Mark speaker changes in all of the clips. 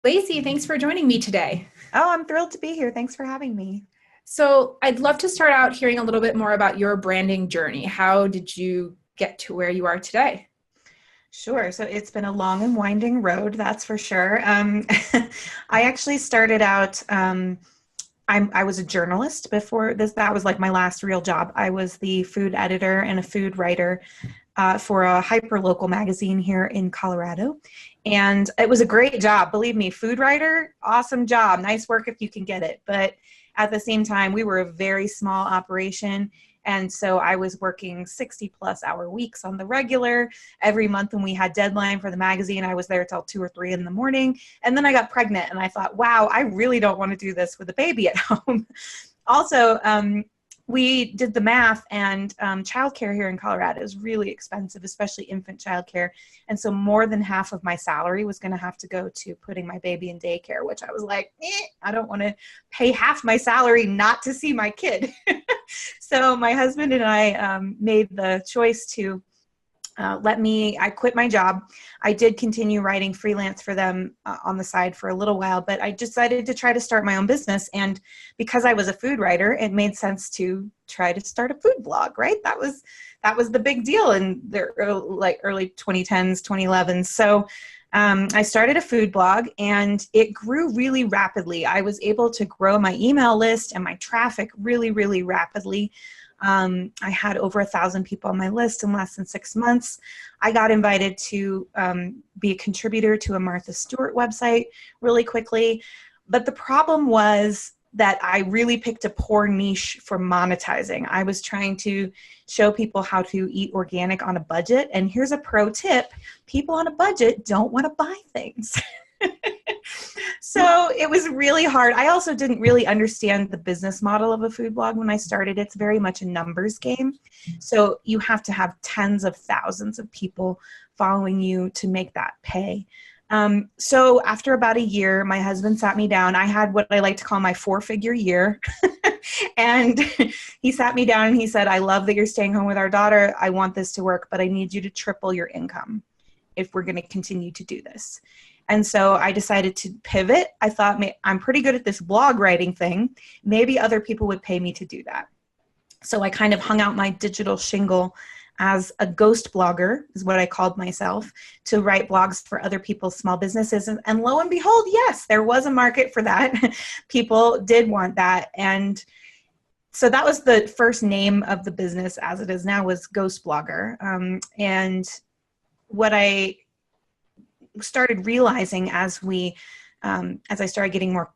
Speaker 1: Lacey, thanks for joining me today.
Speaker 2: Oh, I'm thrilled to be here. Thanks for having me.
Speaker 1: So, I'd love to start out hearing a little bit more about your branding journey. How did you get to where you are today?
Speaker 2: Sure. So it's been a long and winding road, that's for sure. I actually started out, I was a journalist before this. That was like my last real job. I was the food editor and a food writer for a hyper local magazine here in Colorado. And it was a great job. Believe me, food writer, awesome job. Nice work if you can get it. But at the same time, we were a very small operation. And so I was working 60 plus hour weeks on the regular. Every month when we had deadline for the magazine, I was there till 2 or 3 in the morning. And then I got pregnant and I thought, wow, I really don't want to do this with a baby at home. Also, we did the math, and childcare here in Colorado is really expensive, especially infant childcare. And so more than half of my salary was going to have to go to putting my baby in daycare, which I was like, I don't want to pay half my salary not to see my kid. So my husband and I made the choice to I quit my job. I did continue writing freelance for them on the side for a little while, but I decided to try to start my own business. And because I was a food writer, it made sense to try to start a food blog, right? That was the big deal in the early 2010s, 2011s. So I started a food blog and it grew really rapidly. I was able to grow my email list and my traffic really, really rapidly. I had over 1,000 people on my list in less than 6 months. I got invited to be a contributor to a Martha Stewart website really quickly. But the problem was that I really picked a poor niche for monetizing. I was trying to show people how to eat organic on a budget. And here's a pro tip: people on a budget don't want to buy things. So it was really hard. I also didn't really understand the business model of a food blog when I started. It's very much a numbers game. So you have to have tens of thousands of people following you to make that pay. So after about a year, my husband sat me down. I had what I like to call my 4-figure year. And he sat me down and he said, I love that you're staying home with our daughter. I want this to work, but I need you to triple your income if we're going to continue to do this. And so I decided to pivot. I thought, I'm pretty good at this blog writing thing. Maybe other people would pay me to do that. So I kind of hung out my digital shingle as a ghost blogger, is what I called myself, to write blogs for other people's small businesses. And lo and behold, yes, there was a market for that. People did want that. And so that was the first name of the business, as it is now, was Ghost Blogger. And what I started realizing as I started getting more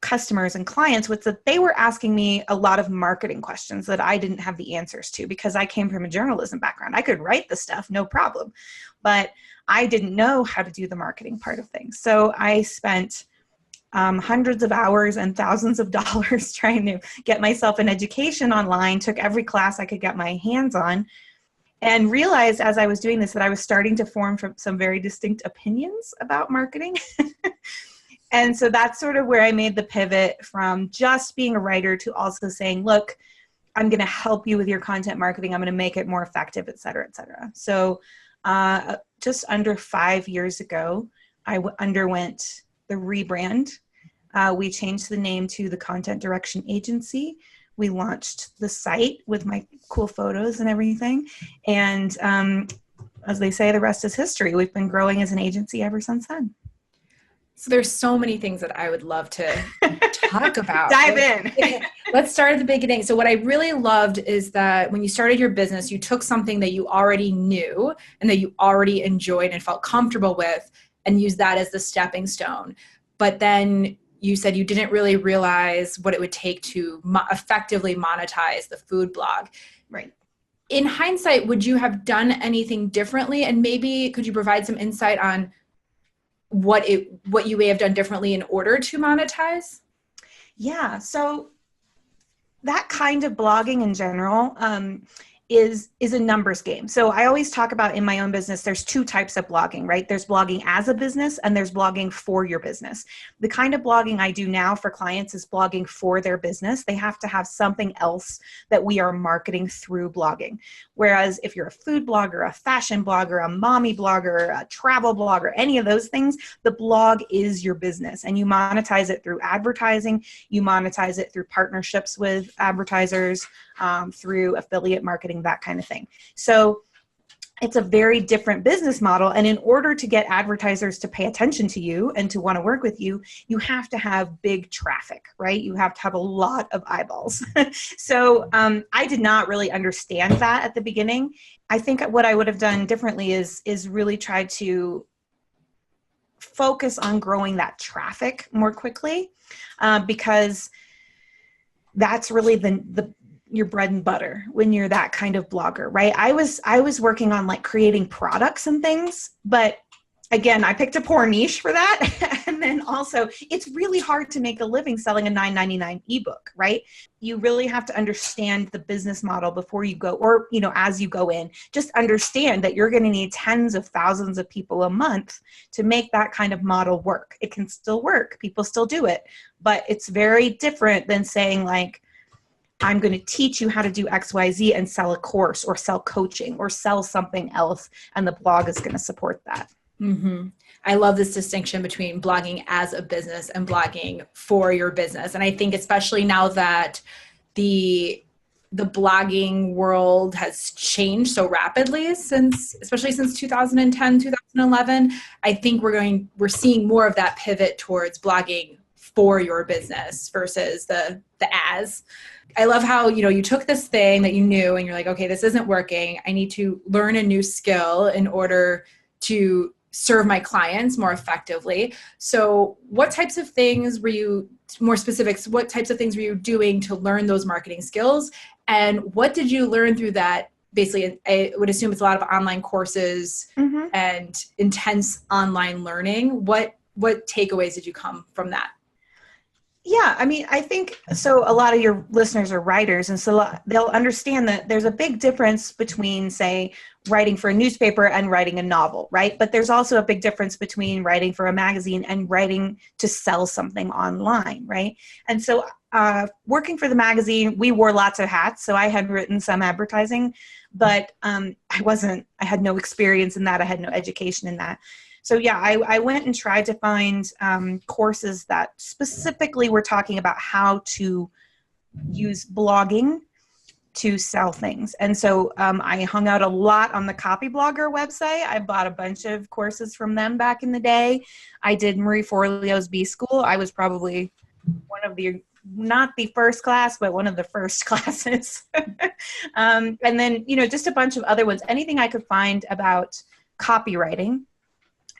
Speaker 2: customers and clients was that they were asking me a lot of marketing questions that I didn't have the answers to, because I came from a journalism background. I could write the stuff, no problem, but I didn't know how to do the marketing part of things. So I spent hundreds of hours and thousands of dollars trying to get myself an education online, took every class I could get my hands on, and realized as I was doing this that I was starting to form from some very distinct opinions about marketing. And so that's sort of where I made the pivot from just being a writer to also saying, look, I'm going to help you with your content marketing. I'm going to make it more effective, et cetera, et cetera. So just under 5 years ago, I underwent the rebrand. We changed the name to the Content Direction Agency. We launched the site with my cool photos and everything. And as they say, the rest is history. We've been growing as an agency ever since then.
Speaker 1: So there's so many things that I would love to talk about.
Speaker 2: Dive in.
Speaker 1: Let's start at the beginning. So what I really loved is that when you started your business, you took something that you already knew and that you already enjoyed and felt comfortable with and used that as the stepping stone. But then you said you didn't really realize what it would take to effectively monetize the food blog.
Speaker 2: Right.
Speaker 1: In hindsight, would you have done anything differently? And maybe could you provide some insight on what you may have done differently in order to monetize?
Speaker 2: Yeah. So that kind of blogging in general, is a numbers game. So I always talk about in my own business, there's two types of blogging, right? There's blogging as a business and there's blogging for your business. The kind of blogging I do now for clients is blogging for their business. They have to have something else that we are marketing through blogging. Whereas if you're a food blogger, a fashion blogger, a mommy blogger, a travel blogger, any of those things, the blog is your business and you monetize it through advertising. You monetize it through partnerships with advertisers, through affiliate marketing, that kind of thing. So it's a very different business model. And in order to get advertisers to pay attention to you and to want to work with you, you have to have big traffic, right? You have to have a lot of eyeballs. So I did not really understand that at the beginning. I think what I would have done differently is really try to focus on growing that traffic more quickly, because that's really your bread and butter when you're that kind of blogger, right? I was working on like creating products and things, but again, I picked a poor niche for that. And then also it's really hard to make a living selling a $9.99 ebook, right? You really have to understand the business model before you go, or, as you go in, just understand that you're going to need tens of thousands of people a month to make that kind of model work. It can still work. People still do it, but it's very different than saying like, I'm going to teach you how to do XYZ and sell a course or sell coaching or sell something else. And the blog is going to support that.
Speaker 1: Mm-hmm. I love this distinction between blogging as a business and blogging for your business. And I think especially now that the blogging world has changed so rapidly especially since 2010, 2011, I think we're seeing more of that pivot towards blogging for your business versus the as. I love how, you took this thing that you knew and you're like, okay, this isn't working. I need to learn a new skill in order to serve my clients more effectively. So what types of things were you, more specifics, what types of things were you doing to learn those marketing skills? And what did you learn through that? Basically, I would assume it's a lot of online courses and intense online learning. What takeaways did you come from that?
Speaker 2: Yeah, I mean, I think, so a lot of your listeners are writers, and so they'll understand that there's a big difference between, say, writing for a newspaper and writing a novel, right? But there's also a big difference between writing for a magazine and writing to sell something online, right? And so working for the magazine, we wore lots of hats. So I had written some advertising, but I had no experience in that. I had no education in that. So yeah, I went and tried to find courses that specifically were talking about how to use blogging to sell things. And so I hung out a lot on the Copyblogger website. I bought a bunch of courses from them back in the day. I did Marie Forleo's B-School. I was probably one of the, not the first class, but one of the first classes. And then, just a bunch of other ones, anything I could find about copywriting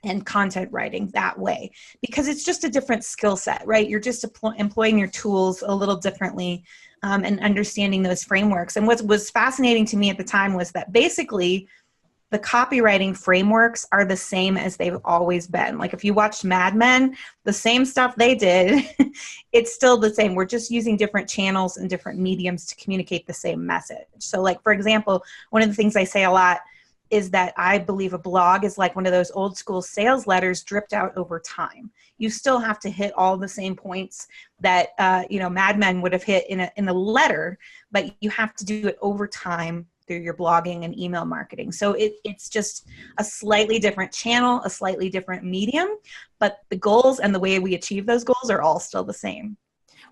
Speaker 2: and content writing that way, because it's just a different skill set, right? You're just employing your tools a little differently and understanding those frameworks. And what was fascinating to me at the time was that basically the copywriting frameworks are the same as they've always been. Like if you watched Mad Men, the same stuff they did, it's still the same. We're just using different channels and different mediums to communicate the same message. So like, for example, one of the things I say a lot is that I believe a blog is like one of those old school sales letters dripped out over time. You still have to hit all the same points that Mad Men would have hit in a letter, but you have to do it over time through your blogging and email marketing. So it's just a slightly different channel, a slightly different medium, but the goals and the way we achieve those goals are all still the same.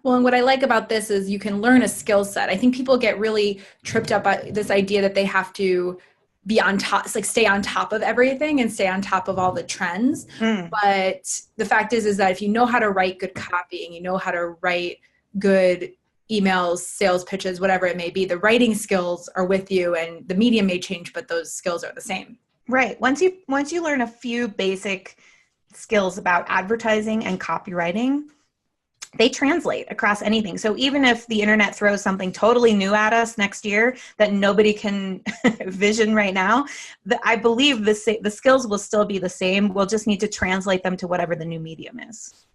Speaker 1: Well, and what I like about this is you can learn a skill set. I think people get really tripped up by this idea that they have to be on top, like stay on top of everything and stay on top of all the trends. But the fact is that if you know how to write good copy and you know how to write good emails, sales pitches, whatever it may be, the writing skills are with you and the medium may change, but those skills are the same.
Speaker 2: Right. Once you learn a few basic skills about advertising and copywriting, they translate across anything. So even if the internet throws something totally new at us next year that nobody can vision right now, I believe the skills will still be the same. We'll just need to translate them to whatever the new medium is.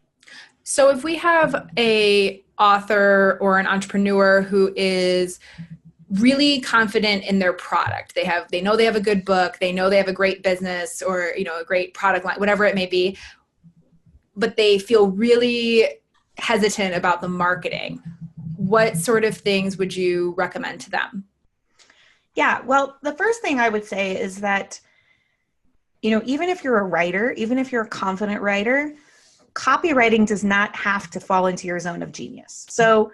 Speaker 1: So if we have a author or an entrepreneur who is really confident in their product. They know they have a good book, they know they have a great business or, you know, a great product line, whatever it may be, but they feel really hesitant about the marketing. What sort of things would you recommend to them?
Speaker 2: Yeah, well, the first thing I would say is that, you know, even if you're a writer, even if you're a confident writer, copywriting does not have to fall into your zone of genius. So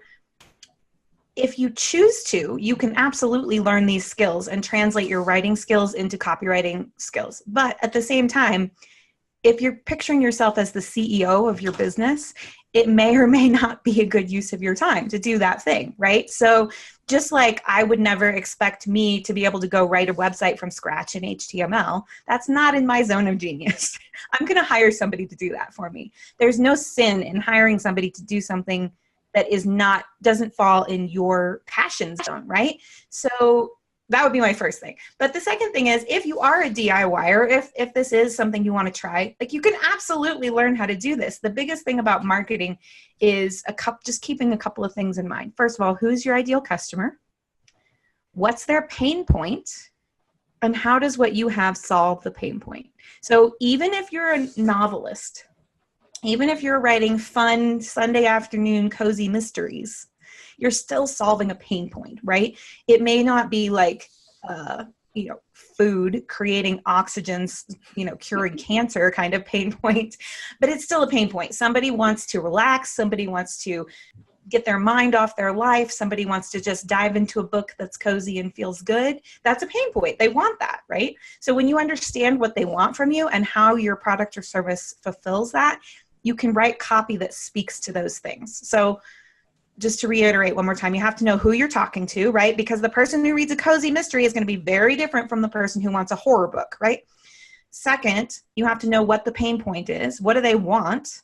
Speaker 2: if you choose to, you can absolutely learn these skills and translate your writing skills into copywriting skills. But at the same time, if you're picturing yourself as the CEO of your business, it may or may not be a good use of your time to do that thing, right? So just like I would never expect me to be able to go write a website from scratch in HTML, that's not in my zone of genius. I'm going to hire somebody to do that for me. There's no sin in hiring somebody to do something that doesn't fall in your passion zone, right? So that would be my first thing. But the second thing is, if you are a DIYer, if this is something you want to try, like, you can absolutely learn how to do this. The biggest thing about marketing is just keeping a couple of things in mind. First of all, who's your ideal customer? What's their pain point? And how does what you have solve the pain point? So even if you're a novelist, even if you're writing fun Sunday afternoon cozy mysteries, you're still solving a pain point, right? It may not be like, food creating oxygen, curing cancer kind of pain point, but it's still a pain point. Somebody wants to relax. Somebody wants to get their mind off their life. Somebody wants to just dive into a book that's cozy and feels good. That's a pain point. They want that, right? So when you understand what they want from you and how your product or service fulfills that, you can write copy that speaks to those things. So just to reiterate one more time, you have to know who you're talking to, right? Because the person who reads a cozy mystery is going to be very different from the person who wants a horror book, right? Second, you have to know what the pain point is. What do they want?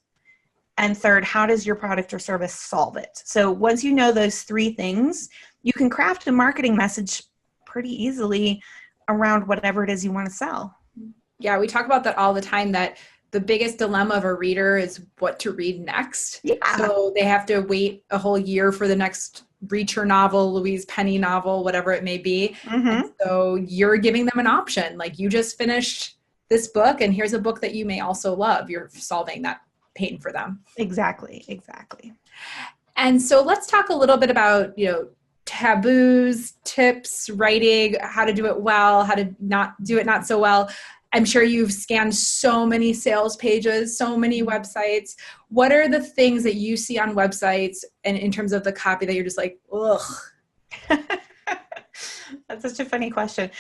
Speaker 2: And third, how does your product or service solve it? So once you know those three things, you can craft a marketing message pretty easily around whatever it is you want to sell.
Speaker 1: Yeah, we talk about that all the time, that the biggest dilemma of a reader is what to read next.
Speaker 2: Yeah.
Speaker 1: So they have to wait a whole year for the next Reacher novel, Louise Penny novel, whatever it may be.
Speaker 2: Mm-hmm.
Speaker 1: And so you're giving them an option. Like, you just finished this book and here's a book that you may also love. You're solving that pain for them.
Speaker 2: Exactly.
Speaker 1: And so let's talk a little bit about, taboos, tips, writing, how to do it well, how to not do it not so well. I'm sure you've scanned so many sales pages, so many websites. What are the things that you see on websites and in terms of the copy that you're just like, ugh?
Speaker 2: That's such a funny question.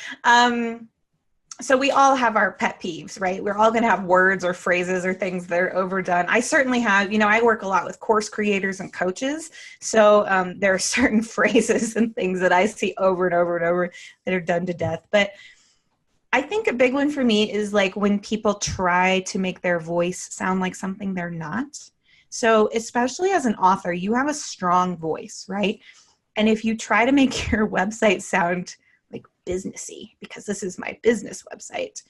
Speaker 2: So we all have our pet peeves, right? We're all going to have words or phrases or things that are overdone. I certainly have, I work a lot with course creators and coaches. So there are certain phrases and things that I see over and over and over that are done to death. But I think a big one for me is like when people try to make their voice sound like something they're not. So especially as an author, you have a strong voice, right? And if you try to make your website sound like businessy, because this is my business website,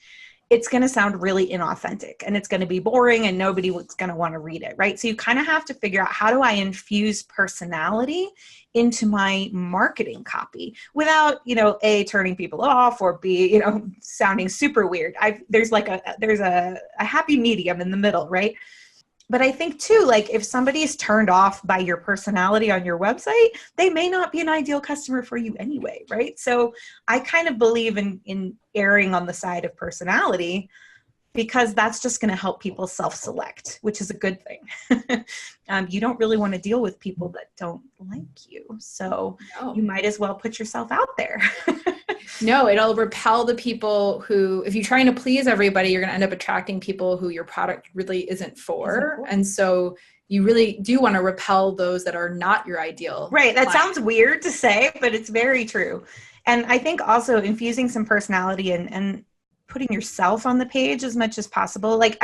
Speaker 2: it's going to sound really inauthentic and it's going to be boring and nobody was going to want to read it, right? So you kind of have to figure out, how do I infuse personality into my marketing copy without, A, turning people off, or B, sounding super weird. There's a happy medium in the middle, right? But I think too, like, if somebody is turned off by your personality on your website, they may not be an ideal customer for you anyway, right? So I kind of believe in erring on the side of personality, because that's just going to help people self-select, which is a good thing. You don't really want to deal with people that don't like you. So You might as well put yourself out there.
Speaker 1: No, it'll repel the people who, if you're trying to please everybody, you're going to end up attracting people who your product really isn't for. And so you really do want to repel those that are not your ideal.
Speaker 2: Right. That
Speaker 1: client.
Speaker 2: Sounds weird to say, but it's very true. And I think also infusing some personality and putting yourself on the page as much as possible. Like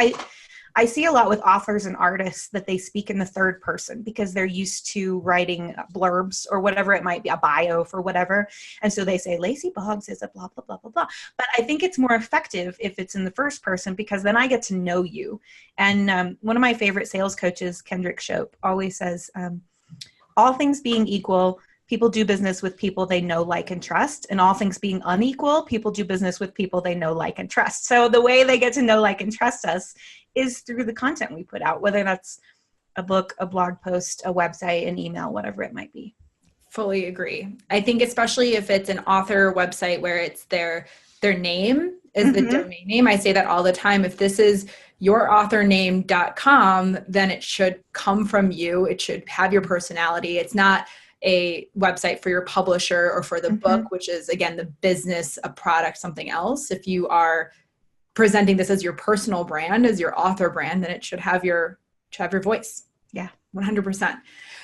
Speaker 2: I see a lot with authors and artists that they speak in the third person because they're used to writing blurbs or whatever it might be, a bio for whatever. And so they say, Lacey Boggs is a blah, blah, blah, blah, blah. But I think it's more effective if it's in the first person, because then I get to know you. And one of my favorite sales coaches, Kendrick Shope, always says, all things being equal, people do business with people they know, like, and trust. And all things being unequal, people do business with people they know, like, and trust. So the way they get to know, like, and trust us is through the content we put out, whether that's a book, a blog post, a website, an email, whatever it might be.
Speaker 1: Fully agree. I think especially if it's an author website where it's their name is the domain name. I say that all the time. If this is yourauthorname.com, then it should come from you. It should have your personality. It's not a website for your publisher or for the book, which is, again, the business, a product, something else. If you are presenting this as your personal brand, as your author brand, then it should have your voice.
Speaker 2: Yeah.
Speaker 1: 100%.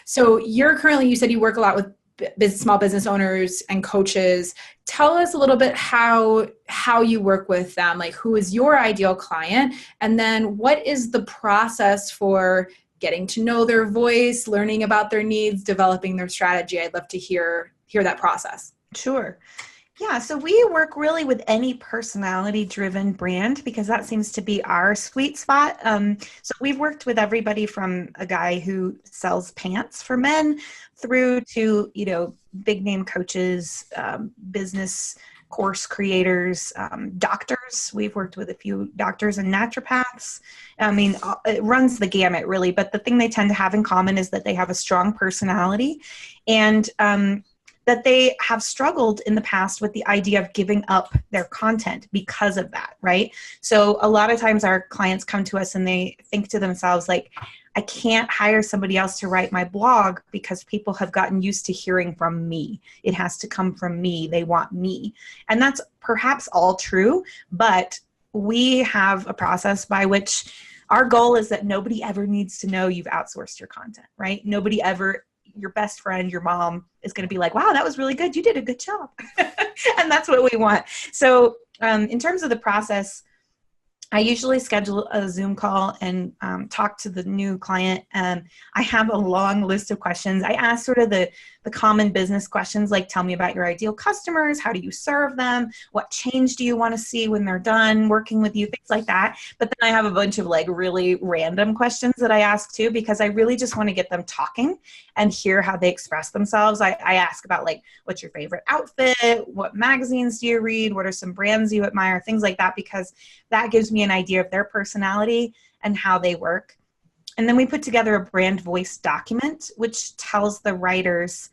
Speaker 1: So you said you work a lot with small business owners and coaches. Tell us a little bit how you work with them, like who is your ideal client, and then what is the process for getting to know their voice, learning about their needs, developing their strategy. I'd love to hear that process.
Speaker 2: Sure. Yeah, so we work really with any personality-driven brand because that seems to be our sweet spot. So we've worked with everybody from a guy who sells pants for men through to, big name coaches, business course creators, doctors. We've worked with a few doctors and naturopaths. I mean, it runs the gamut really, but the thing they tend to have in common is that they have a strong personality and that they have struggled in the past with the idea of giving up their content because of that, right? So a lot of times our clients come to us and they think to themselves like, I can't hire somebody else to write my blog because people have gotten used to hearing from me. It has to come from me. They want me. And that's perhaps all true, but we have a process by which our goal is that nobody ever needs to know you've outsourced your content, right? Nobody ever, your best friend, your mom is going to be like, wow, that was really good. You did a good job. And that's what we want. So in terms of the process, I usually schedule a Zoom call and talk to the new client. I have a long list of questions. I ask sort of the common business questions, like tell me about your ideal customers. How do you serve them? What change do you want to see when they're done working with you? Things like that. But then I have a bunch of like really random questions that I ask too, because I really just want to get them talking and hear how they express themselves. I ask about like, what's your favorite outfit? What magazines do you read? What are some brands you admire? Things like that, because that gives me an idea of their personality and how they work. And then we put together a brand voice document, which tells the writers,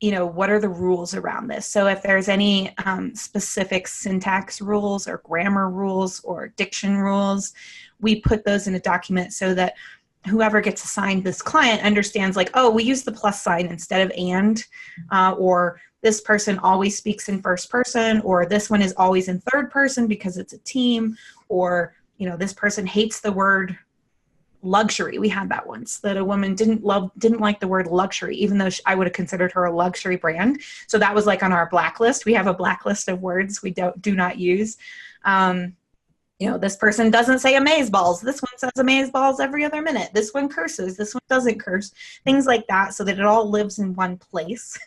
Speaker 2: what are the rules around this? So if there's any specific syntax rules or grammar rules or diction rules, we put those in a document so that whoever gets assigned this client understands like, oh, we use the plus sign instead of and, or this person always speaks in first person, or this one is always in third person because it's a team, or, this person hates the word luxury. We had that once, that a woman didn't like the word luxury, even though I would have considered her a luxury brand. So that was like on our blacklist. We have a blacklist of words we do not use. This person doesn't say amazeballs. This one says amazeballs every other minute. This one curses. This one doesn't curse. Things like that, so that it all lives in one place.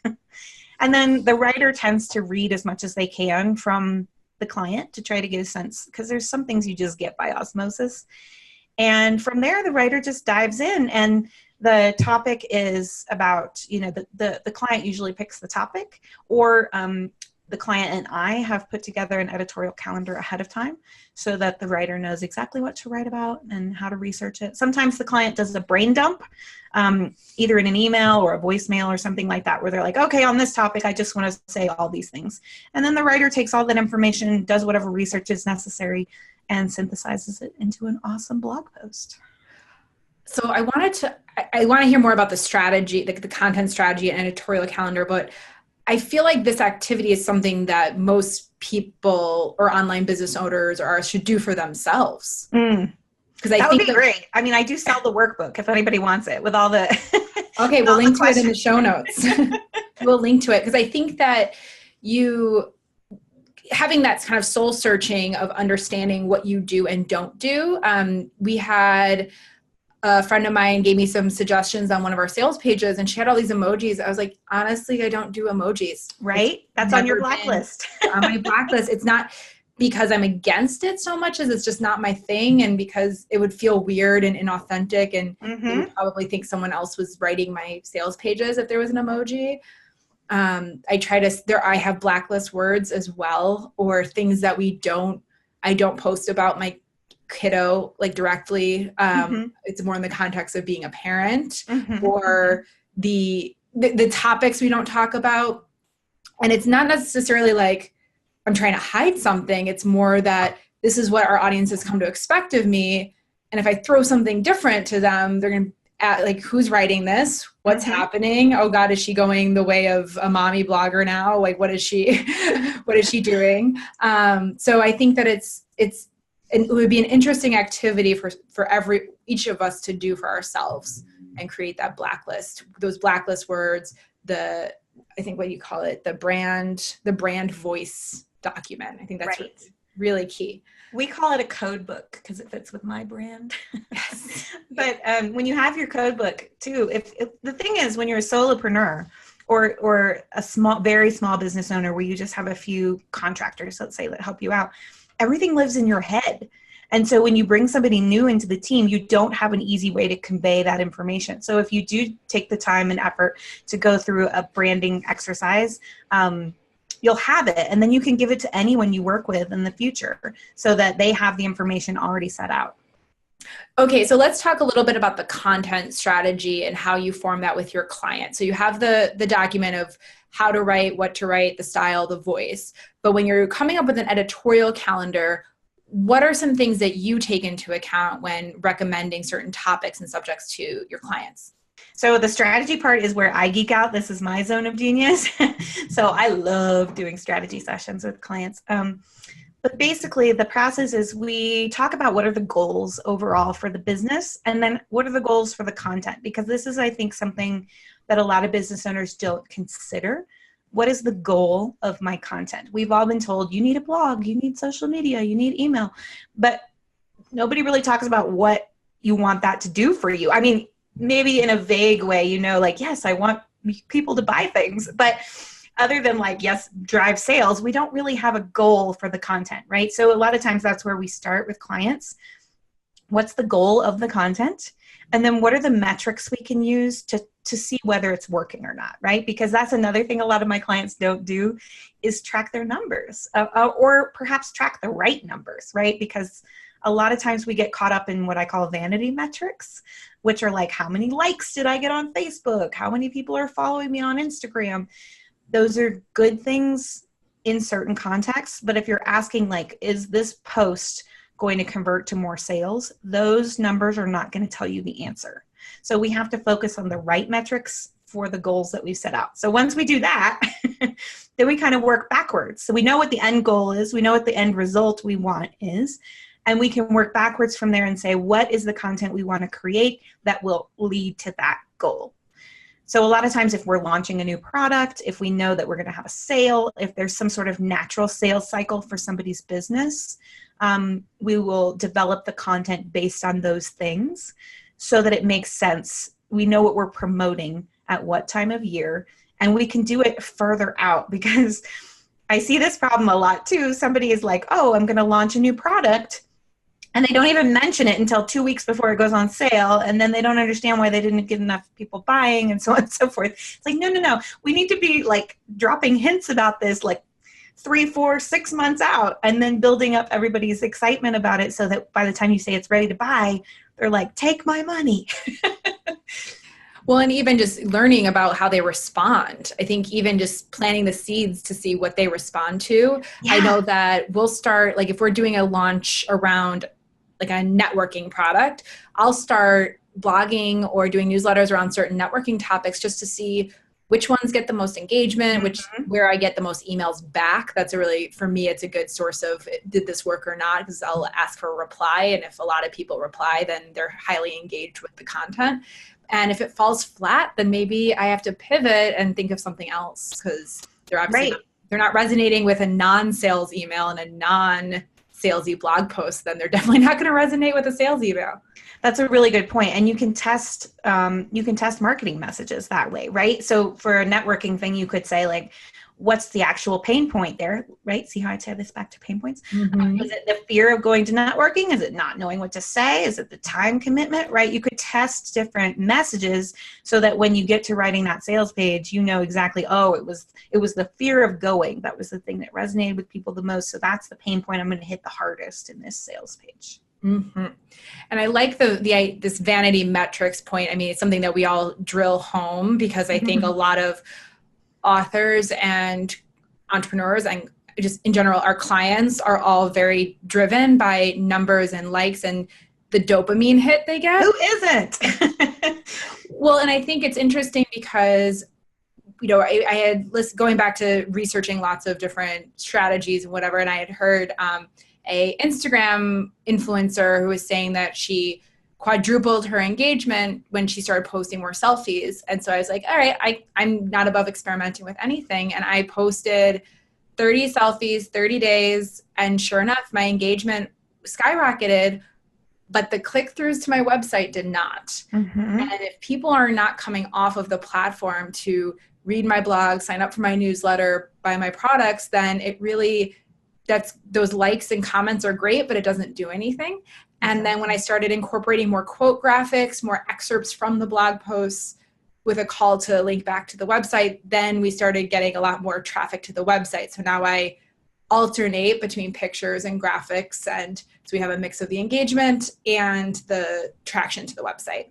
Speaker 2: And then the writer tends to read as much as they can from the client to try to get a sense, because there's some things you just get by osmosis. And from there, the writer just dives in, and the topic is about, the client usually picks the topic, or the client and I have put together an editorial calendar ahead of time so that the writer knows exactly what to write about and how to research it. Sometimes the client does a brain dump, either in an email or a voicemail or something like that, where they're like, okay, on this topic, I just want to say all these things. And then the writer takes all that information, does whatever research is necessary, and synthesizes it into an awesome blog post.
Speaker 1: So I want to hear more about the strategy, the content strategy and editorial calendar, but I feel like this activity is something that most people or online business owners should do for themselves.
Speaker 2: Because that would be great. I mean, I do sell the workbook if anybody wants it with all the.
Speaker 1: Okay, we'll link to it in the show notes. We'll link to it, because I think that having that kind of soul searching of understanding what you do and don't do. We had a friend of mine gave me some suggestions on one of our sales pages, and she had all these emojis. I was like, honestly, I don't do emojis.
Speaker 2: Right? That's on your blacklist.
Speaker 1: On my blacklist. It's not because I'm against it so much as it's just not my thing, and because it would feel weird and inauthentic, and they would probably think someone else was writing my sales pages if there was an emoji. I have blacklist words as well, or things that I don't post about my kiddo like directly. It's more in the context of being a parent, or the topics we don't talk about. And it's not necessarily like I'm trying to hide something. It's more that this is what our audience has come to expect of me. And if I throw something different to them, they're going to like, who's writing this? What's happening? Oh God, is she going the way of a mommy blogger now? Like, what is she doing? So I think that it would be an interesting activity for each of us to do for ourselves and create that blacklist, those blacklist words, I think what you call it, the brand voice document. I think that's really key.
Speaker 2: We call it a code book because it fits with my brand. Yes. But when you have your code book too, if the thing is, when you're a solopreneur or a very small business owner where you just have a few contractors, let's say, that help you out, everything lives in your head. And so when you bring somebody new into the team, you don't have an easy way to convey that information. So if you do take the time and effort to go through a branding exercise, you'll have it, and then you can give it to anyone you work with in the future so that they have the information already set out.
Speaker 1: Okay, so let's talk a little bit about the content strategy and how you form that with your client. So you have the document of how to write, what to write, the style, the voice. But when you're coming up with an editorial calendar, what are some things that you take into account when recommending certain topics and subjects to your clients?
Speaker 2: So the strategy part is where I geek out. This is my zone of genius. So I love doing strategy sessions with clients. But basically the process is we talk about what are the goals overall for the business, and then what are the goals for the content, because this is, I think, something that a lot of business owners don't consider. What is the goal of my content? We've all been told you need a blog, you need social media, you need email, but nobody really talks about what you want that to do for you. I mean, maybe in a vague way, like, yes, I want people to buy things, but other than like, yes, drive sales, we don't really have a goal for the content, right? So a lot of times that's where we start with clients. What's the goal of the content? And then what are the metrics we can use to see whether it's working or not, right? Because that's another thing a lot of my clients don't do is track their numbers, or perhaps track the right numbers, right? Because a lot of times we get caught up in what I call vanity metrics, which are like, how many likes did I get on Facebook? How many people are following me on Instagram? Those are good things in certain contexts. But if you're asking, like, is this post going to convert to more sales? Those numbers are not going to tell you the answer. So we have to focus on the right metrics for the goals that we've set out. So once we do that, then we kind of work backwards. So we know what the end goal is. We know what the end result we want is. And we can work backwards from there and say, what is the content we want to create that will lead to that goal? So a lot of times if we're launching a new product, if we know that we're going to have a sale, if there's some sort of natural sales cycle for somebody's business, we will develop the content based on those things so that it makes sense. We know what we're promoting at what time of year, and we can do it further out, because I see this problem a lot too. Somebody is like, oh, I'm going to launch a new product, and they don't even mention it until 2 weeks before it goes on sale. And then they don't understand why they didn't get enough people buying and so on and so forth. It's like, no. We need to be like dropping hints about this like 3, 4, 6 months out, and then building up everybody's excitement about it so that by the time you say it's ready to buy, they're like, take my money.
Speaker 1: Well, and even just learning about how they respond. I think even just planting the seeds to see what they respond to. Yeah. I know that we'll start, like if we're doing a launch around like a networking product, I'll start blogging or doing newsletters around certain networking topics just to see which ones get the most engagement, where I get the most emails back. That's for me, it's a good source of, did this work or not? Because I'll ask for a reply. And if a lot of people reply, then they're highly engaged with the content. And if it falls flat, then maybe I have to pivot and think of something else, because they're obviously they're not resonating with a non-sales email and a non-salesy blog post. Then they're definitely not going to resonate with a sales email.
Speaker 2: That's a really good point. And you can test marketing messages that way, right? So for a networking thing, you could say like, what's the actual pain point there, right? See how I tie this back to pain points?
Speaker 1: Mm-hmm.
Speaker 2: Is it the fear of going to networking? Is it not knowing what to say? Is it the time commitment, right? You could test different messages so that when you get to writing that sales page, you know exactly, oh, it was the fear of going. That was the thing that resonated with people the most. So that's the pain point I'm going to hit the hardest in this sales page.
Speaker 1: Mm-hmm. And I like this vanity metrics point. I mean, it's something that we all drill home, because I think a lot of authors and entrepreneurs, and just in general, our clients, are all very driven by numbers and likes and the dopamine hit they get.
Speaker 2: Who isn't?
Speaker 1: Well, and I think it's interesting because, you know, I had going back to researching lots of different strategies and whatever, and I had heard a Instagram influencer who was saying that she quadrupled her engagement when she started posting more selfies. And so I was like, all right, I'm not above experimenting with anything. And I posted 30 selfies, 30 days. And sure enough, my engagement skyrocketed, but the click-throughs to my website did not.
Speaker 2: Mm-hmm.
Speaker 1: And if people are not coming off of the platform to read my blog, sign up for my newsletter, buy my products, then it really, those likes and comments are great, but it doesn't do anything. And then when I started incorporating more quote graphics, more excerpts from the blog posts with a call to link back to the website, then we started getting a lot more traffic to the website. So now I alternate between pictures and graphics. And so we have a mix of the engagement and the traction to the website.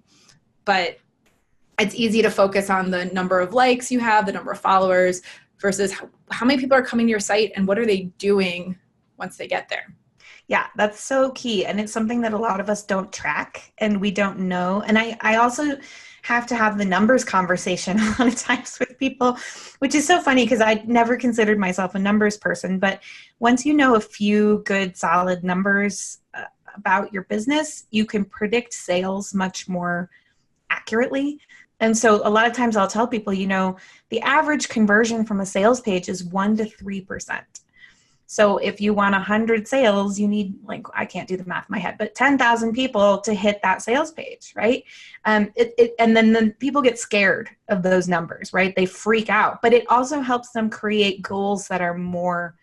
Speaker 1: But it's easy to focus on the number of likes you have, the number of followers, versus how many people are coming to your site and what are they doing once they get there.
Speaker 2: Yeah, that's so key. And it's something that a lot of us don't track and we don't know. And I also have to have the numbers conversation a lot of times with people, which is so funny because I never considered myself a numbers person. But once you know a few good, solid numbers about your business, you can predict sales much more accurately. And so a lot of times I'll tell people, you know, the average conversion from a sales page is 1% to 3%. So if you want 100 sales, you need, like, I can't do the math in my head, but 10,000 people to hit that sales page, right? And then people get scared of those numbers, right? They freak out, but it also helps them create goals that are more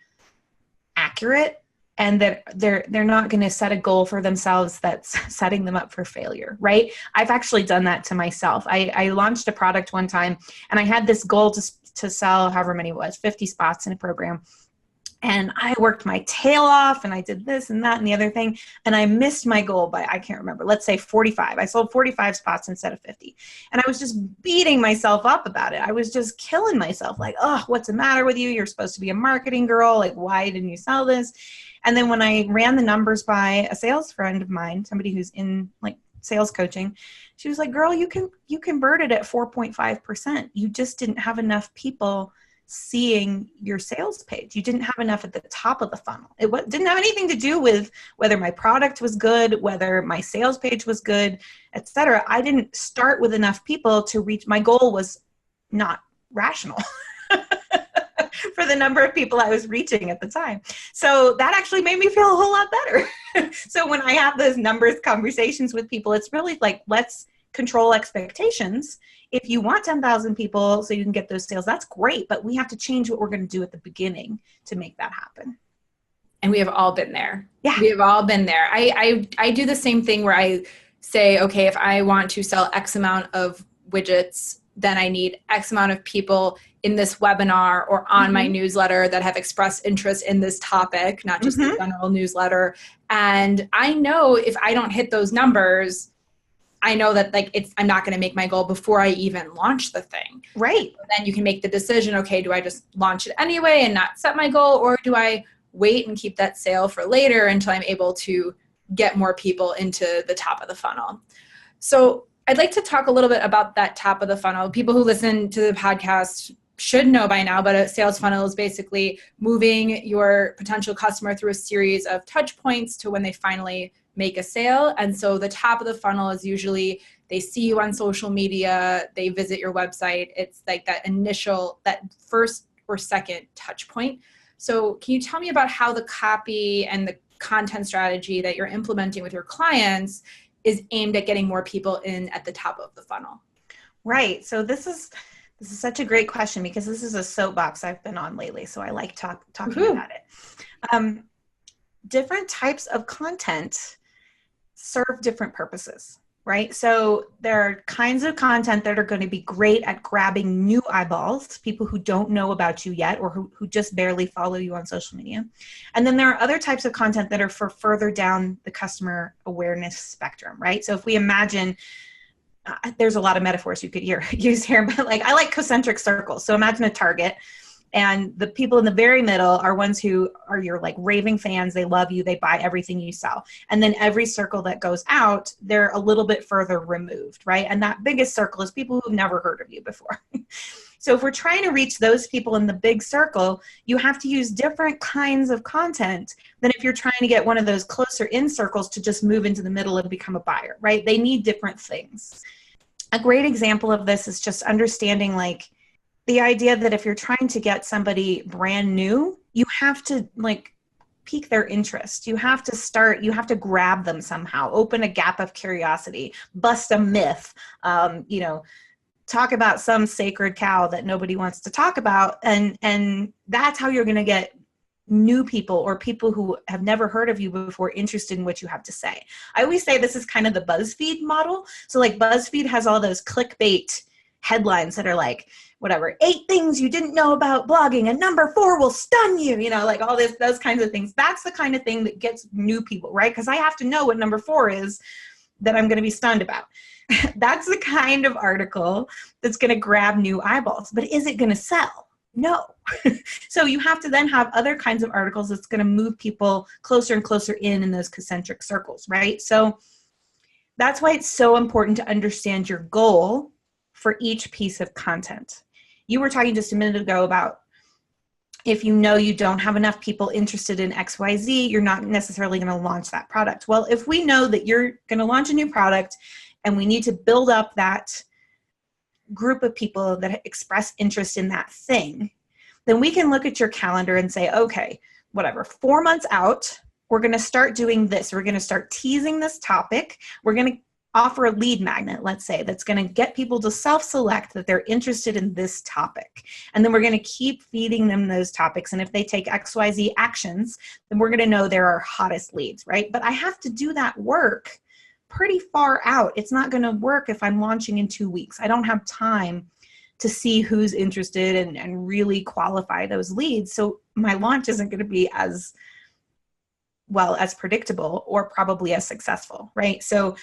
Speaker 2: accurate, and that they're not going to set a goal for themselves that's setting them up for failure, right? I've actually done that to myself. I launched a product one time, and I had this goal to sell however many it was, 50 spots in a program. And I worked my tail off, and I did this and that and the other thing. And I missed my goal by, I can't remember, let's say 45. I sold 45 spots instead of 50. And I was just beating myself up about it. I was just killing myself. Like, oh, what's the matter with you? You're supposed to be a marketing girl. Like, why didn't you sell this? And then when I ran the numbers by a sales friend of mine, somebody who's in like sales coaching, she was like, girl, you converted at 4.5%. You just didn't have enough people seeing your sales page. You didn't have enough at the top of the funnel. It didn't have anything to do with whether my product was good, whether my sales page was good, etc. I didn't start with enough people to reach. My goal was not rational for the number of people I was reaching at the time. So that actually made me feel a whole lot better. So when I have those numbers conversations with people, it's really like, let's control expectations. If you want 10,000 people so you can get those sales, that's great, but we have to change what we're going to do at the beginning to make that happen.
Speaker 1: And we have all been there.
Speaker 2: Yeah.
Speaker 1: We have all been there. I do the same thing where I say, okay, if I want to sell X amount of widgets, then I need X amount of people in this webinar or on my newsletter that have expressed interest in this topic, not just the general newsletter. And I know if I don't hit those numbers, I know that I'm not going to make my goal before I even launch the thing.
Speaker 2: Right.
Speaker 1: Then you can make the decision, okay, do I just launch it anyway and not set my goal, or do I wait and keep that sale for later until I'm able to get more people into the top of the funnel? So I'd like to talk a little bit about that top of the funnel. People who listen to the podcast should know by now, but a sales funnel is basically moving your potential customer through a series of touch points to when they finally make a sale. And so the top of the funnel is usually they see you on social media, they visit your website. It's like that first or second touch point. So can you tell me about how the copy and the content strategy that you're implementing with your clients is aimed at getting more people in at the top of the funnel?
Speaker 2: Right. So this is This is such a great question because this is a soapbox I've been on lately. So I like talking
Speaker 1: Woohoo.
Speaker 2: about it. Different types of content serve different purposes, right? So there are kinds of content that are going to be great at grabbing new eyeballs, people who don't know about you yet or who just barely follow you on social media. And then there are other types of content that are for further down the customer awareness spectrum, right? So if we imagine, there's a lot of metaphors you could use here, but like I like concentric circles. So imagine a Target. And the people in the very middle are ones who are your like raving fans. They love you. They buy everything you sell. And then every circle that goes out, they're a little bit further removed, right? And that biggest circle is people who've never heard of you before. So if we're trying to reach those people in the big circle, you have to use different kinds of content than if you're trying to get one of those closer in circles to just move into the middle and become a buyer, right? They need different things. A great example of this is just understanding like, the idea that if you're trying to get somebody brand new, you have to like pique their interest. You have to grab them somehow, open a gap of curiosity, bust a myth, talk about some sacred cow that nobody wants to talk about. And that's how you're going to get new people or people who have never heard of you before interested in what you have to say. I always say this is kind of the BuzzFeed model. So like BuzzFeed has all those clickbait headlines that are like, whatever, 8 things you didn't know about blogging and number 4 will stun you, like all those kinds of things. That's the kind of thing that gets new people, right? Because I have to know what number 4 is that I'm going to be stunned about. That's the kind of article that's going to grab new eyeballs. But is it going to sell? No. So you have to then have other kinds of articles that's going to move people closer and closer in those concentric circles, right? So that's why it's so important to understand your goal for each piece of content. You were talking just a minute ago about if you know you don't have enough people interested in XYZ, you're not necessarily going to launch that product. Well, if we know that you're going to launch a new product and we need to build up that group of people that express interest in that thing, then we can look at your calendar and say, okay, whatever, 4 months out, we're going to start doing this. We're going to start teasing this topic. We're going to offer a lead magnet, let's say, that's going to get people to self-select that they're interested in this topic. And then we're going to keep feeding them those topics. And if they take XYZ actions, then we're going to know they're our hottest leads, right? But I have to do that work pretty far out. It's not going to work if I'm launching in 2 weeks. I don't have time to see who's interested and really qualify those leads. So my launch isn't going to be as well as predictable or probably as successful, right? So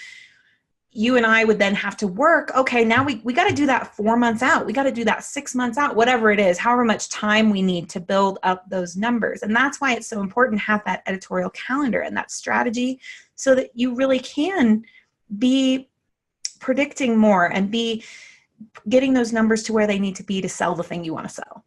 Speaker 2: you and I would then have to work, okay, now we got to do that 4 months out. We got to do that 6 months out, whatever it is, however much time we need to build up those numbers. And that's why it's so important to have that editorial calendar and that strategy so that you really can be predicting more and be getting those numbers to where they need to be to sell the thing you want to sell.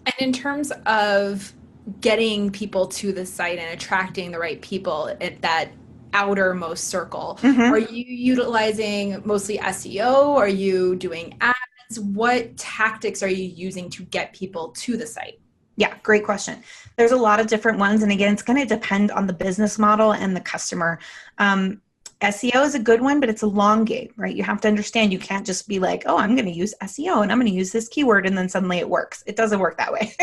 Speaker 1: And in terms of getting people to the site and attracting the right people at that outermost circle, are you utilizing mostly SEO? Are you doing ads? What tactics are you using to get people to the site?
Speaker 2: Yeah, great question. There's a lot of different ones. And again, it's going to depend on the business model and the customer. SEO is a good one, but it's a long game, right? You have to understand you can't just be like, oh, I'm going to use SEO and I'm going to use this keyword and then suddenly it works. It doesn't work that way.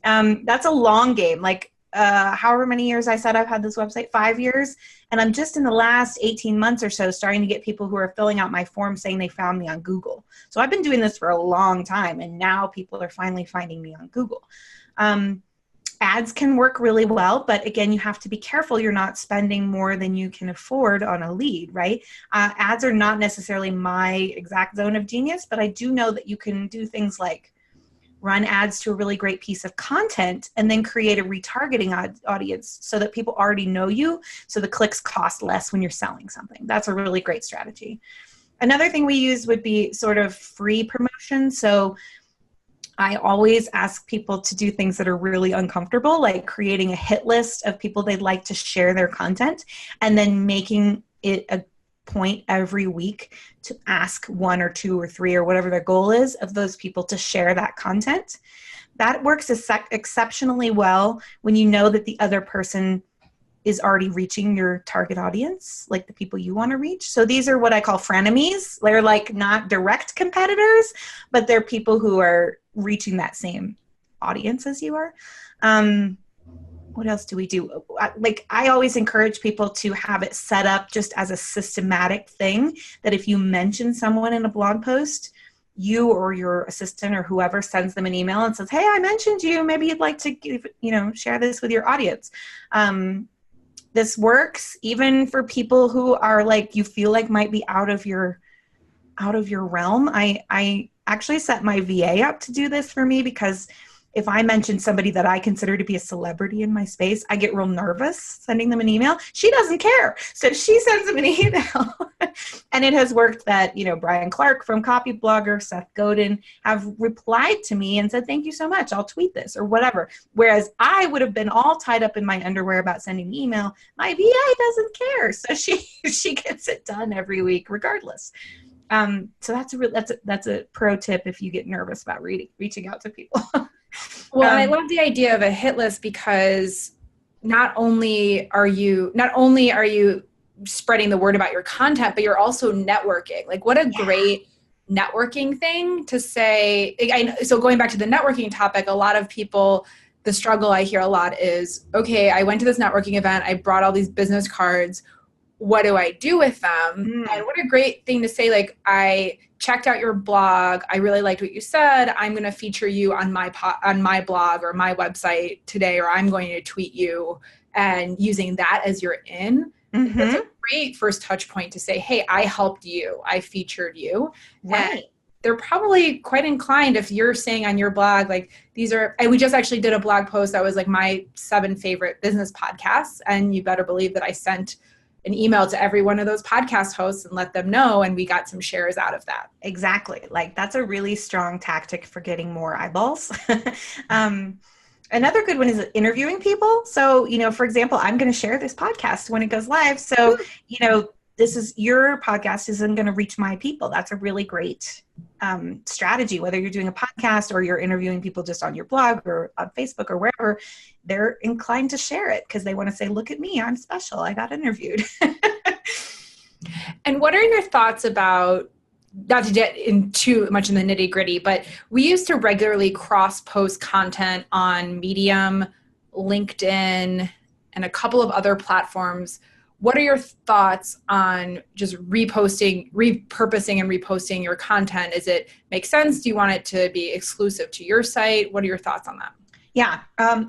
Speaker 2: That's a long game. Like however many years I said I've had this website, 5 years. And I'm just in the last 18 months or so starting to get people who are filling out my form saying they found me on Google. So I've been doing this for a long time and now people are finally finding me on Google. Ads can work really well, but again, you have to be careful you're not spending more than you can afford on a lead, right? Ads are not necessarily my exact zone of genius, but I do know that you can do things like run ads to a really great piece of content and then create a retargeting audience so that people already know you, so the clicks cost less when you're selling something. That's a really great strategy. Another thing we use would be sort of free promotion. So I always ask people to do things that are really uncomfortable, like creating a hit list of people they'd like to share their content and then making it a point every week to ask 1 or 2 or 3 or whatever their goal is of those people to share that content. That works exceptionally well when you know that the other person is already reaching your target audience, like the people you want to reach. So these are what I call frenemies. They're like not direct competitors, but they're people who are reaching that same audience as you are. What else do we do? Like, I always encourage people to have it set up just as a systematic thing, that if you mention someone in a blog post, you or your assistant or whoever sends them an email and says, hey, I mentioned you. Maybe you'd like to share this with your audience. This works even for people who are like, you feel like might be out of your realm. I actually set my VA up to do this for me, because if I mention somebody that I consider to be a celebrity in my space, I get real nervous sending them an email. She doesn't care. So she sends them an email. And it has worked that, Brian Clark from Copyblogger, Seth Godin have replied to me and said, thank you so much. I'll tweet this or whatever. Whereas I would have been all tied up in my underwear about sending the email. My VA doesn't care. So she gets it done every week regardless. So that's a pro tip if you get nervous about reaching out to people.
Speaker 1: Well, and I love the idea of a hit list, because not only are you spreading the word about your content, but you're also networking. Like, what a great networking thing to say. So going back to the networking topic, a lot of people, the struggle I hear a lot is, okay, I went to this networking event, I brought all these business cards. What do I do with them? And what a great thing to say, like, I checked out your blog. I really liked what you said. I'm going to feature you on my blog or my website today, or I'm going to tweet you, and using that as your in. Mm-hmm. That's a great first touch point to say, hey, I helped you. I featured you.
Speaker 2: Right.
Speaker 1: And they're probably quite inclined, if you're saying on your blog, like, we just actually did a blog post that was like my 7 favorite business podcasts. And you better believe that I sent an email to every one of those podcast hosts and let them know, and we got some shares out of that.
Speaker 2: Exactly. Like, that's a really strong tactic for getting more eyeballs. Another good one is interviewing people. So, for example, I'm going to share this podcast when it goes live. So, your podcast isn't going to reach my people. That's a really great strategy, whether you're doing a podcast or you're interviewing people just on your blog or on Facebook or wherever. They're inclined to share it because they want to say, look at me, I'm special, I got interviewed.
Speaker 1: And what are your thoughts about, not to get in too much in the nitty gritty, but we used to regularly cross-post content on Medium, LinkedIn, and a couple of other platforms. What are your thoughts on just repurposing and reposting your content? Does it make sense? Do you want it to be exclusive to your site? What are your thoughts on that?
Speaker 2: Yeah.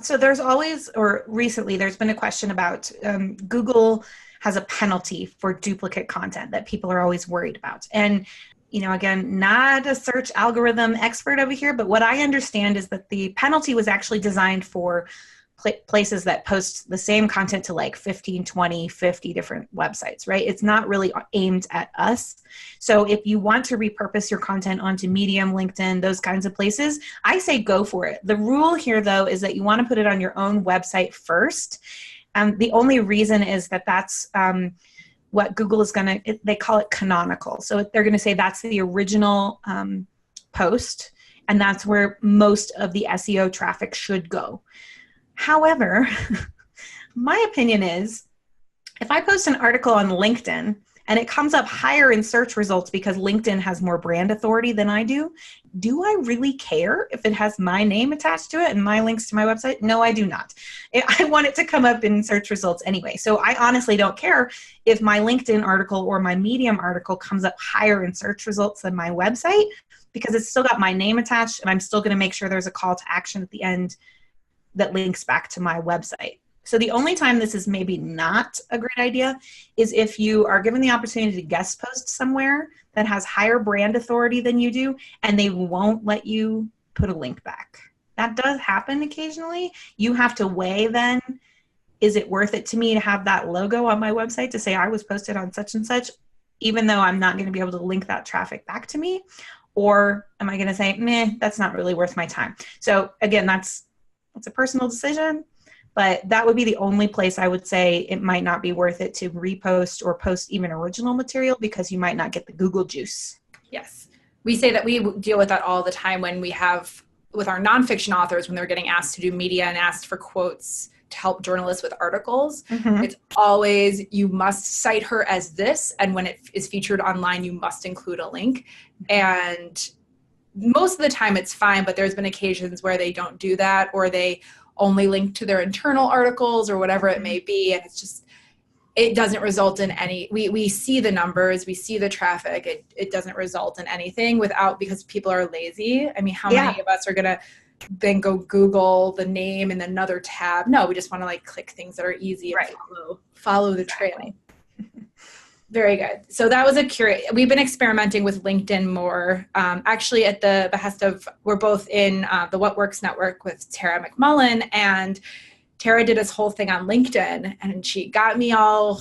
Speaker 2: So there's always, or recently, there's been a question about Google has a penalty for duplicate content that people are always worried about. And, again, not a search algorithm expert over here, but what I understand is that the penalty was actually designed for places that post the same content to like 15, 20, 50 different websites, right? It's not really aimed at us. So if you want to repurpose your content onto Medium, LinkedIn, those kinds of places, I say go for it. The rule here, though, is that you want to put it on your own website first. The only reason is that that's what Google is going to, they call it canonical. So they're going to say that's the original post, and that's where most of the SEO traffic should go. However, my opinion is, if I post an article on LinkedIn and it comes up higher in search results because LinkedIn has more brand authority than I do I really care if it has my name attached to it and my links to my website? No, I do not. I want it to come up in search results anyway. So I honestly don't care if my LinkedIn article or my Medium article comes up higher in search results than my website, because it's still got my name attached, and I'm still going to make sure there's a call to action at the end that links back to my website. So the only time this is maybe not a great idea is if you are given the opportunity to guest post somewhere that has higher brand authority than you do, and they won't let you put a link back. That does happen occasionally. You have to weigh then, is it worth it to me to have that logo on my website to say I was posted on such and such, even though I'm not going to be able to link that traffic back to me? Or am I going to say, meh, that's not really worth my time? So again, that's a personal decision, but that would be the only place I would say it might not be worth it to repost or post even original material, because you might not get the Google juice.
Speaker 1: Yes. We say that we deal with that all the time when we have, with our nonfiction authors, when they're getting asked to do media and asked for quotes to help journalists with articles.
Speaker 2: Mm-hmm.
Speaker 1: It's always, you must cite her as this, and when it is featured online, you must include a link. And most of the time it's fine, but there's been occasions where they don't do that, or they only link to their internal articles or whatever it may be. And it's just, it doesn't result in any, we see the numbers, we see the traffic. It doesn't result in anything because people are lazy. I mean, how many of us are going to then go Google the name in another tab? No, we just want to like click things that are easy and follow the trail. Very good. So that was we've been experimenting with LinkedIn more, actually at the behest of, we're both in the What Works Network with Tara McMullen, and Tara did this whole thing on LinkedIn, and she got me all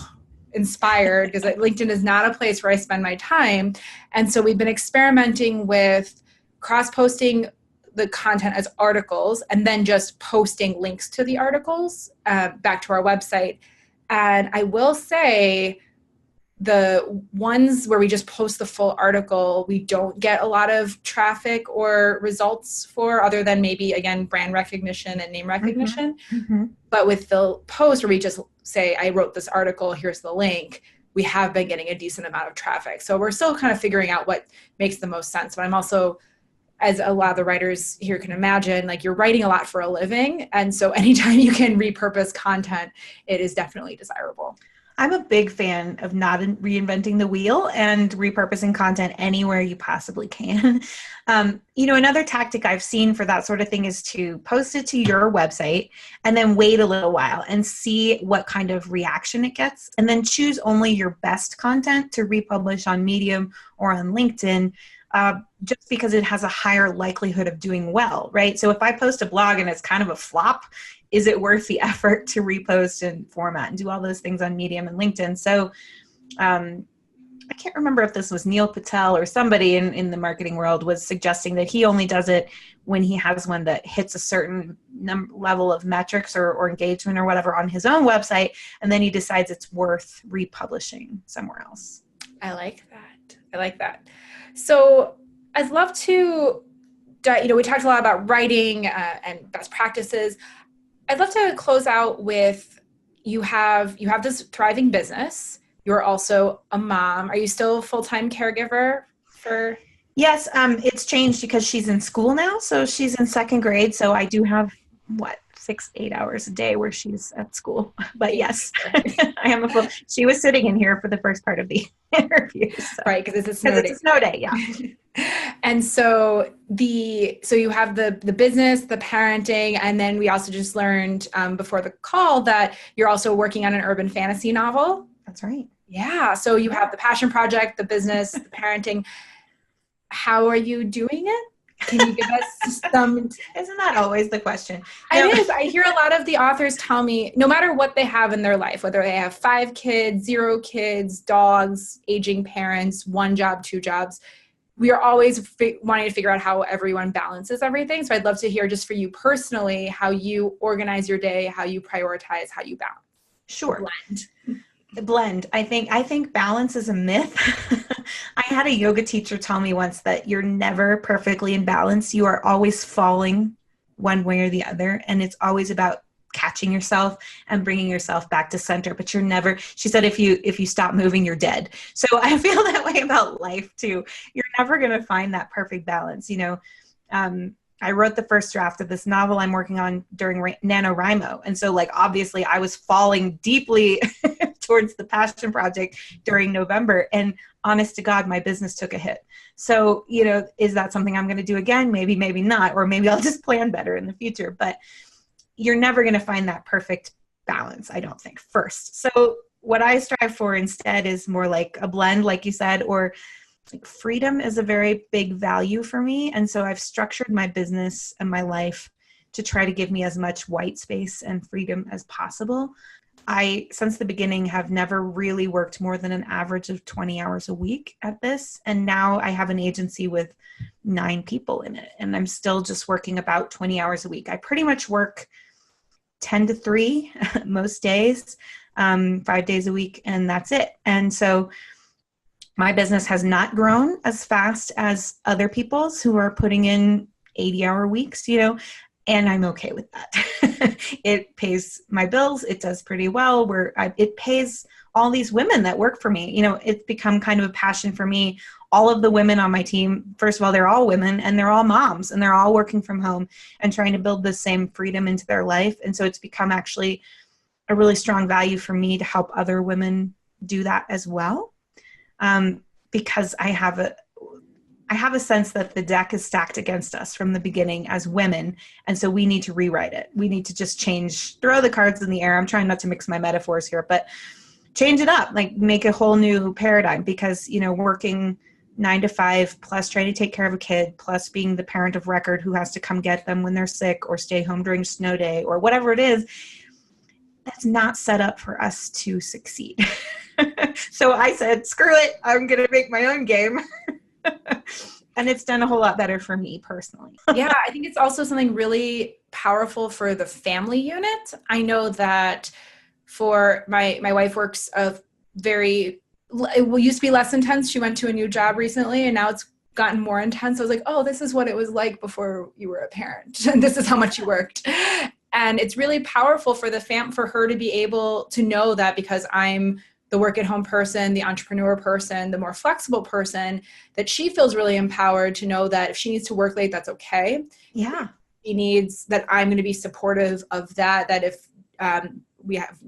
Speaker 1: inspired because LinkedIn is not a place where I spend my time. And so we've been experimenting with cross-posting the content as articles and then just posting links to the articles back to our website. And I will say, the ones where we just post the full article, we don't get a lot of traffic or results for, other than maybe, again, brand recognition and name recognition.
Speaker 2: Mm-hmm.
Speaker 1: But with the post where we just say, I wrote this article, here's the link, we have been getting a decent amount of traffic. So we're still kind of figuring out what makes the most sense. But I'm also, as a lot of the writers here can imagine, like, you're writing a lot for a living. And so anytime you can repurpose content, it is definitely desirable.
Speaker 2: I'm a big fan of not reinventing the wheel and repurposing content anywhere you possibly can. Another tactic I've seen for that sort of thing is to post it to your website and then wait a little while and see what kind of reaction it gets, and then choose only your best content to republish on Medium or on LinkedIn, just because it has a higher likelihood of doing well, right? So if I post a blog and it's kind of a flop, is it worth the effort to repost and format and do all those things on Medium and LinkedIn? So I can't remember if this was Neil Patel or somebody in the marketing world was suggesting that he only does it when he has one that hits a certain level of metrics or engagement or whatever on his own website, and then he decides it's worth republishing somewhere else.
Speaker 1: I like that. So I'd love to, we talked a lot about writing and best practices. I'd love to close out with, you have this thriving business. You're also a mom. Are you still a full-time caregiver for?
Speaker 2: Yes, it's changed because she's in school now. So she's in second grade. So I do have 6-8 hours a day where she's at school. But yes, I am she was sitting in here for the first part of the interview. So.
Speaker 1: Right, because it's a
Speaker 2: snow day. Yeah.
Speaker 1: And so you have the business, the parenting, and then we also just learned before the call that you're also working on an urban fantasy novel.
Speaker 2: That's right.
Speaker 1: Yeah. So you have the passion project, the business, the parenting. How are you doing it? Can you give us some?
Speaker 2: Isn't that always the question?
Speaker 1: It is. I hear a lot of the authors tell me, no matter what they have in their life, whether they have 5 kids, 0 kids, dogs, aging parents, 1 job, 2 jobs, we are always wanting to figure out how everyone balances everything. So I'd love to hear, just for you personally, how you organize your day, how you prioritize, how you balance.
Speaker 2: Sure. Blend. I think balance is a myth. I had a yoga teacher tell me once that you're never perfectly in balance. You are always falling one way or the other. And it's always about catching yourself and bringing yourself back to center. But you're never, she said, if you stop moving, you're dead. So I feel that way about life too. You're never going to find that perfect balance. I wrote the first draft of this novel I'm working on during NaNoWriMo. And so obviously I was falling deeply towards the passion project during November, and honest to God, my business took a hit. So, is that something I'm going to do again? Maybe, maybe not, or maybe I'll just plan better in the future, but you're never going to find that perfect balance, I don't think, first. So what I strive for instead is more like a blend, like you said, or freedom is a very big value for me. And so I've structured my business and my life to try to give me as much white space and freedom as possible. I, since the beginning, have never really worked more than an average of 20 hours a week at this. And now I have an agency with 9 people in it. And I'm still just working about 20 hours a week. I pretty much work 10 to 3 most days, 5 days a week, and that's it. And so my business has not grown as fast as other people's who are putting in 80-hour weeks. And I'm okay with that. It pays my bills. It does pretty well. It pays all these women that work for me. It's become kind of a passion for me. All of the women on my team, first of all, they're all women and they're all moms and they're all working from home and trying to build the same freedom into their life. And so it's become actually a really strong value for me to help other women do that as well. Because I have a sense that the deck is stacked against us from the beginning as women. And so we need to rewrite it. We need to just throw the cards in the air. I'm trying not to mix my metaphors here, but change it up, like make a whole new paradigm, because, working 9 to 5 plus trying to take care of a kid plus being the parent of record who has to come get them when they're sick or stay home during snow day or whatever it is, that's not set up for us to succeed. So I said, screw it. I'm going to make my own game. And it's done a whole lot better for me personally.
Speaker 1: Yeah, I think it's also something really powerful for the family unit. I know that for my wife works it used to be less intense. She went to a new job recently and now it's gotten more intense. I was like, oh, this is what it was like before you were a parent. And this is how much you worked. And it's really powerful for for her to be able to know that because I'm the work at home person, the entrepreneur person, the more flexible person, that she feels really empowered to know that if she needs to work late, that's okay.
Speaker 2: Yeah.
Speaker 1: She needs that I'm going to be supportive of that if we have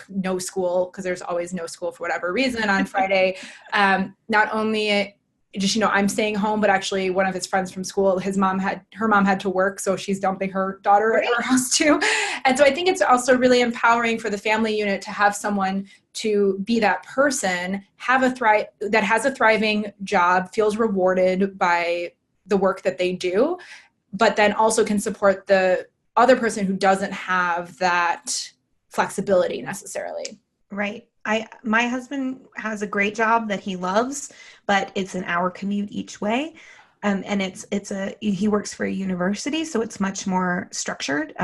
Speaker 1: no school, because there's always no school for whatever reason on Friday, not only just, I'm staying home, but actually one of his friends from school, her mom had to work. So she's dumping her daughter at her house too. And so I think it's also really empowering for the family unit to have someone to be that person, that has a thriving job, feels rewarded by the work that they do, but then also can support the other person who doesn't have that flexibility necessarily.
Speaker 2: Right. My husband has a great job that he loves, but it's an hour commute each way. And he works for a university, so it's much more structured.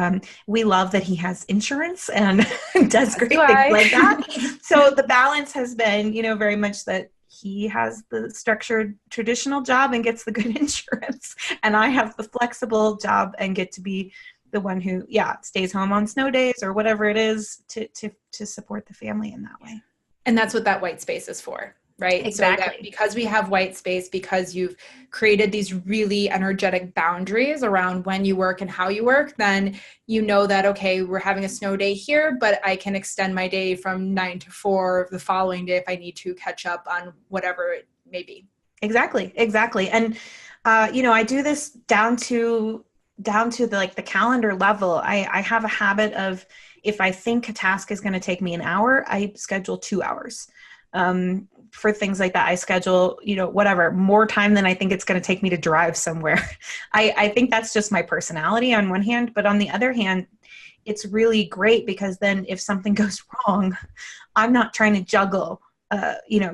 Speaker 2: We love that he has insurance and does great things like that. So the balance has been, very much that he has the structured traditional job and gets the good insurance. And I have the flexible job and get to be the one who, stays home on snow days or whatever it is to support the family in that way.
Speaker 1: And that's what that white space is for, right?
Speaker 2: Exactly.
Speaker 1: So that because we have white space, because you've created these really energetic boundaries around when you work and how you work, then you know that, okay, we're having a snow day here, but I can extend my day from 9 to 4 the following day if I need to catch up on whatever it may be.
Speaker 2: Exactly. And, I do this down to the calendar level. I have a habit of, if I think a task is going to take me an hour, I schedule 2 hours. For things like that, I schedule, whatever, more time than I think it's going to take me to drive somewhere. I think that's just my personality on one hand, but on the other hand, it's really great because then if something goes wrong, I'm not trying to juggle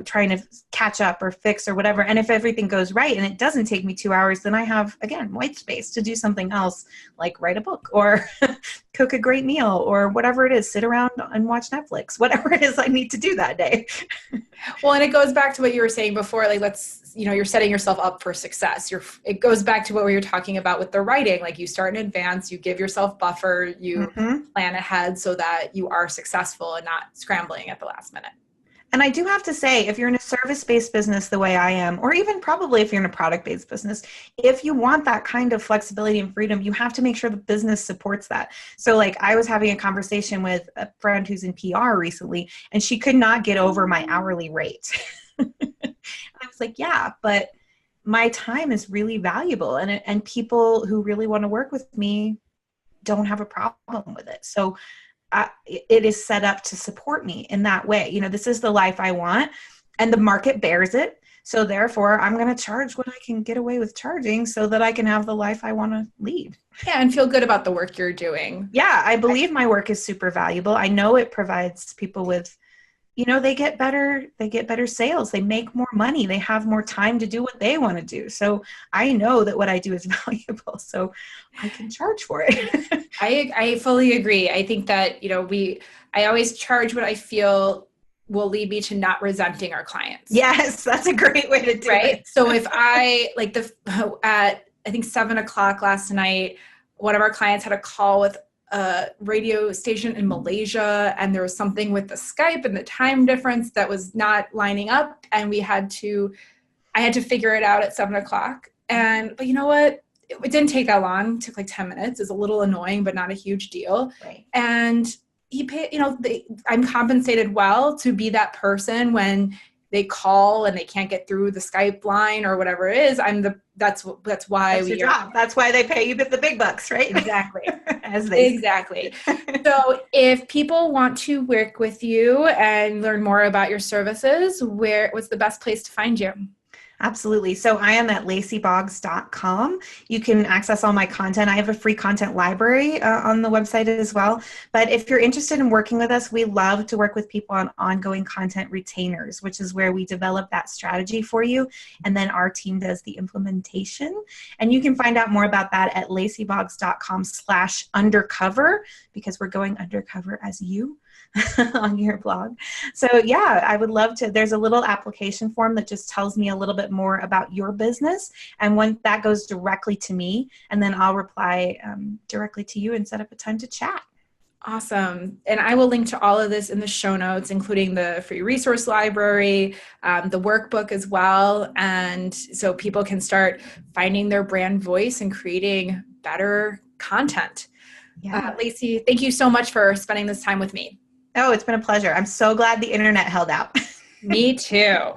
Speaker 2: trying to catch up or fix or whatever. And if everything goes right and it doesn't take me 2 hours, then I have, again, white space to do something else, like write a book or cook a great meal or whatever it is, sit around and watch Netflix, whatever it is I need to do that day.
Speaker 1: Well, and it goes back to what you were saying before, like you're setting yourself up for success. It goes back to what we were talking about with the writing, like you start in advance, you give yourself buffer, you plan ahead so that you are successful and not scrambling at the last minute.
Speaker 2: And I do have to say, if you're in a service-based business the way I am, or even probably if you're in a product-based business, if you want that kind of flexibility and freedom, you have to make sure the business supports that. So like I was having a conversation with a friend who's in PR recently, and she could not get over my hourly rate. I was like, yeah, but my time is really valuable. And people who really want to work with me don't have a problem with it. So it is set up to support me in that way. This is the life I want and the market bears it. So therefore I'm going to charge what I can get away with charging so that I can have the life I want to lead.
Speaker 1: Yeah. And feel good about the work you're doing.
Speaker 2: Yeah. I believe my work is super valuable. I know it provides people with, they get better sales. They make more money. They have more time to do what they want to do. So I know that what I do is valuable. So I can charge for it.
Speaker 1: I fully agree. I think that, I always charge what I feel will lead me to not resenting our clients.
Speaker 2: Yes, that's a great way to do it.
Speaker 1: So if I at I think 7:00 last night, one of our clients had a call with a radio station in Malaysia, and there was something with the Skype and the time difference that was not lining up, and I had to figure it out at 7:00. But you know what? It didn't take that long. It took like 10 minutes. It's a little annoying, but not a huge deal.
Speaker 2: Right.
Speaker 1: And he paid, I'm compensated well to be that person when they call and they can't get through the Skype line or whatever it is. That's why
Speaker 2: That's your job. That's why they pay you the big bucks, right?
Speaker 1: Exactly.
Speaker 2: Exactly.
Speaker 1: So if people want to work with you and learn more about your services, what's the best place to find you?
Speaker 2: Absolutely. So I am at lacyboggs.com. You can access all my content. I have a free content library on the website as well. But if you're interested in working with us, we love to work with people on ongoing content retainers, which is where we develop that strategy for you. And then our team does the implementation. And you can find out more about that at lacyboggs.com/undercover, because we're going undercover as you on your blog. So yeah, I would love to. There's a little application form that just tells me a little bit more about your business, and when that goes directly to me, and then I'll reply directly to you and set up a time to chat.
Speaker 1: Awesome. And I will link to all of this in the show notes, including the free resource library, the workbook as well. And so people can start finding their brand voice and creating better content.
Speaker 2: Yeah.
Speaker 1: Lacey, thank you so much for spending this time with me.
Speaker 2: Oh, it's been a pleasure. I'm so glad the internet held out.
Speaker 1: Me too.